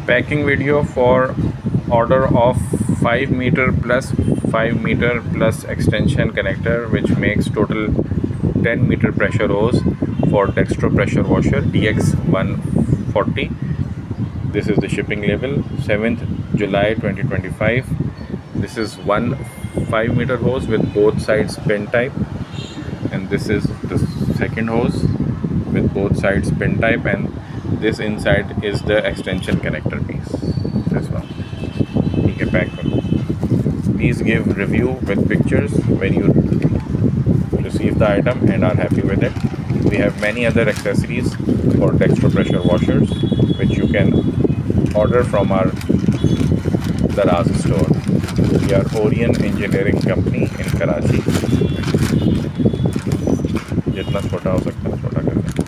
packing video for order of 5 meter plus 5 meter plus extension connector, which makes total 10 meter pressure hose for Dextro pressure washer DX140. This is the shipping label, 7th July 2025. This is one 5 meter hose with both sides pin type, and this is the second hose with both sides pin type, and this inside is the extension connector piece. This one. ठीक है, pack करो. Please give review with pictures when you receive the item and are happy with it. We have many other accessories for Dextro pressure washers which you can order from our Daraz store. We are Orion engineering company in Karachi. जितना छोटा हो सकता है छोटा कर दें.